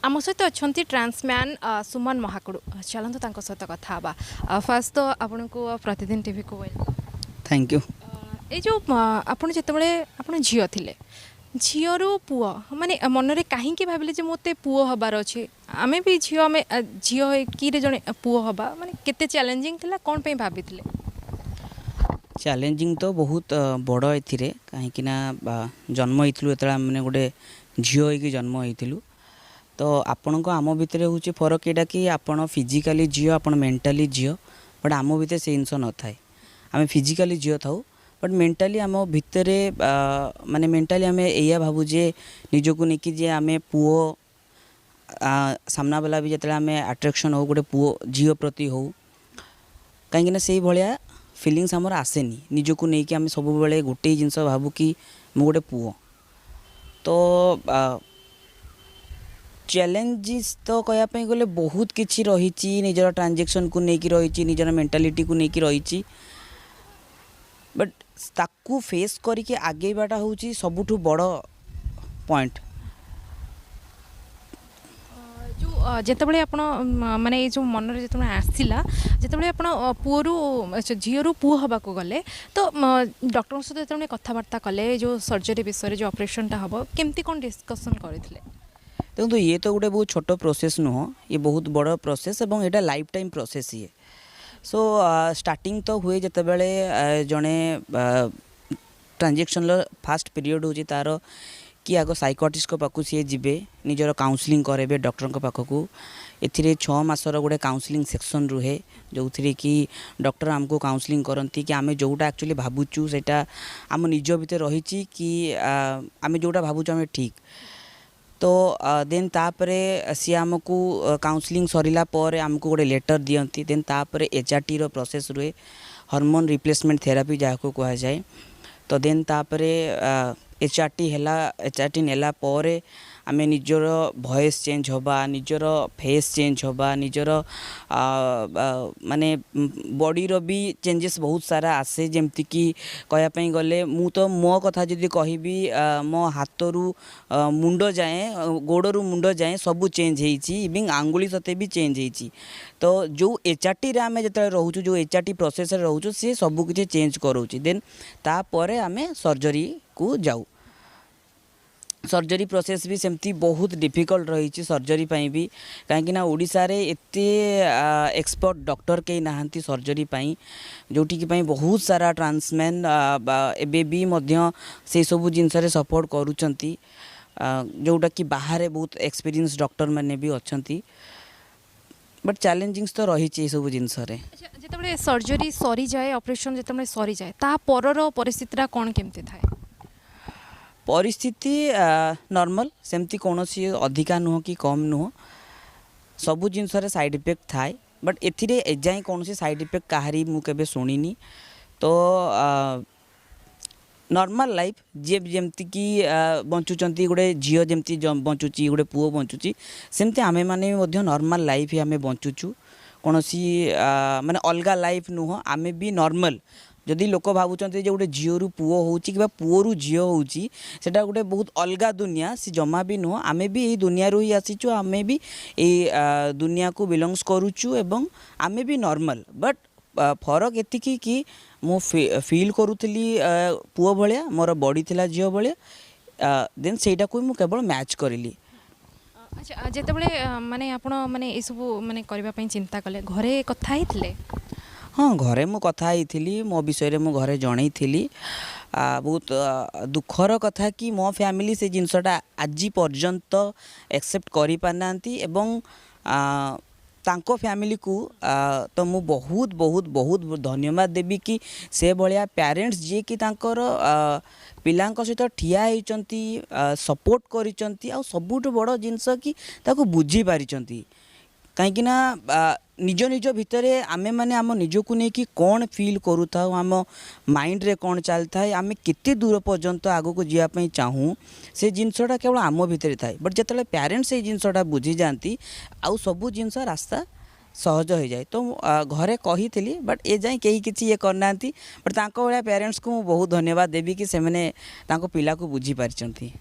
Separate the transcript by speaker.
Speaker 1: आम सहित अच्छा ट्रांसमैन सुमन महाकुड़ चलते सहित कथा फास्ट तो आपन को प्रतिदिन टीवी को
Speaker 2: थैंक यू।
Speaker 1: ये जो आपन जिते आपन झील थे झीलू पुओ माने मनरे कहीं भाविले मत पुओ हबार अच्छे आम भी झील आम झील कि जड़े पुओ हवा माने केते चैलेंजिंग थिला कौन पे भाभी
Speaker 2: चैलेंजिंग तो बहुत बड़ ए कहीं जन्म होइथिलु एतला माने गोटे झील होइकी जन्म होइथिलु तो आपण को आम भितर हूँ फरक यहाँ कि आपण फिजिकाली झील आपण मेंटाली झील बट आम भितर से जिनस न थाए आम फिजिकाली झील थाउ बट मेंटाली आम भितर माने मेंटाली आम या भावुजे निजक नहीं जे आम पुओ सामना वाला भी जिते आम अट्राक्शन हो गोटे पुओ झील प्रति हो कहीं से भाया फिलिंग्स आमर आसेनी निजक नहीं कि आम सब बेले गोटे जिनस भावु कि मु गोटे पुओ तो चैलेंजेस तो कहवाई गले बहुत किसी रही निजर ट्रांजेक्शन को लेकिन रही निजर मेंटालिटी को लेकिन रही बट ताकू फेस करके आगेबाटा हूँ सबुठ बड़ पॉइंट
Speaker 1: जो जितेबाला आप माने जो मन में जो आसला जितेबाला आप पुओरु झीलू पुओ हवा को गले तो डॉक्टर सहित जो कथबार्ता कले जो सर्जरी विषय जो ऑपरेशनटा हम केमती कौन डिस्कसन करते
Speaker 2: देखो तो ये तो गोटे बहुत छोट प्रोसेस नुह ये बहुत बड़ प्रोसेस और यहाँ लाइफ टाइम प्रोसेस ये सो स्टार्टिंग तो हुए जिते बड़े जड़े ट्रांजेक्शन फास्ट पीरियड हूँ तार कि आग साइकोटिस्ट पाखु सी जी निजर काउंसलिंग करेंगे डॉक्टर पाखक ए 6 मासर गोटे काउंसलिंग सेक्शन रुहे जो थी कि डॉक्टर आमको काउंसलिंग करती कि आम जोटा एक्चुअली भावुचु से आम निज भितर रही कि आम जोटा भावुचु आम ठीक तो देन तापरे सी आमको काउंसलिंग सरिला पर आमको गोटे लेटर दियंती देन तापरे एचआरटी रो प्रोसेस रुए हार्मोन रिप्लेसमेंट थेरापी जहाँ को कहा जाए तो देन तापरे एचआरटी नेला पर आम निजर वॉइस चेंज होबा निजर फेस चेंज होबा निजर माने बॉडी रो भी चेंजेस बहुत सारा आसे जमती कि कहवाई गले मु तो मो कथा जदि कहबी मो हाथरू मुंड जाए गोड़रू मुंड जाए सब चेंज होती इवन आंगुली सते भी चेंज होती तो जो एचआरटी रे आमे जतले रहउछु जो एचआरटी प्रोसेस रे रहउछु से सब किछि चेंज करूछि देन तापर आमे सर्जरी को जाऊ सर्जरी प्रोसेस भी सेमती बहुत डिफिकल्ट रही सर्जरी पाई भी कहीं ओडिशा रे एते एक्सपर्ट डॉक्टर कई नाहंती सर्जरी पाई जोटी की पाई बहुत सारा ट्रांसमैन एबे भी मध्य से सब जिनस रे सपोर्ट करूचंती जोटा कि बाहर बहुत एक्सपीरियंस डॉक्टर माने भी अच्छंती बट चैलेंजिंग्स तो रही सब जिनस रे
Speaker 1: जिते सर्जरी सरी जाए ऑपरेशन जिते सरी जाए ता परर परिस्थिति कौन केमती थाए
Speaker 2: परिस्थिति नॉर्मल सेमती कौन सी अधिका नुह कि कम नुह सबू जिनस साइड इफेक्ट थाए बट एथिरे एजाई कौन सी साइड इफेक्ट कहारी मु केबे सुनिनी तो नॉर्मल लाइफ जी जमती कि बंचुचंती गोटे झील जमती बंचुची गोटे पुओ बंचुची सेमती आमे माने भी नॉर्मल लाइफ ही आमे बंचुचु कौन सी माने अलगा लाइफ नुह आमे भी नॉर्मल जदि लोक भावुं गोटे झीलू पुओ हो पुओरु झील होटा गोटे बहुत अलगा दुनिया सी जमा भी नुह आम भी यही दुनिया ही आसीचु आम भी ये दुनिया को बिलोंग्स करुचु एवं आम भी नॉर्मल बट फरक एतिकी कि मु फील करुली पुओ भाया मोर बॉडी थिला झील भाया देन सेटा को मु केवल मैच करिली।
Speaker 1: अच्छा जितेबाला माने आपण माने ये सब माने करबा चिंता कले घरे कथा हितले
Speaker 2: हाँ घरे मु कथा ही मो विषय मु घरे जणई थी बहुत दुखर कथा कि मो फैमिली से जिनसटा आज पर्यंत एक्सेप्ट करि पारनांती एवं तांको फैमिली को तो मु बहुत बहुत बहुत धन्यवाद देवी कि से भाया पेरेंट्स जी कि तांकर पिलांक सहित ठिया होइचंती सपोर्ट करिचंती आ सबुठ बड़ जिनस कि ताको बुझी पारिचंती कहीं निज निज भितर आमे माने आम निजको नहीं कि कौन फील करू था आम माइंड रे कौन चलता है आमे कितने दूर पर्यंत आग को जावाई चाहूँ से जिनसटा केवल आम भितर थाए बट जिते पेरेंट्स से जिनसटा बुझी जाती आउ सबू जिनस रास्ता सहज हो जाए तो घरे कही थी बट ए जाए कहीं किसी ये करना बट तांको भाया पेरेंट्स को बहुत धन्यवाद देवी कि से मैंने पिला को बुझी पारिचंती।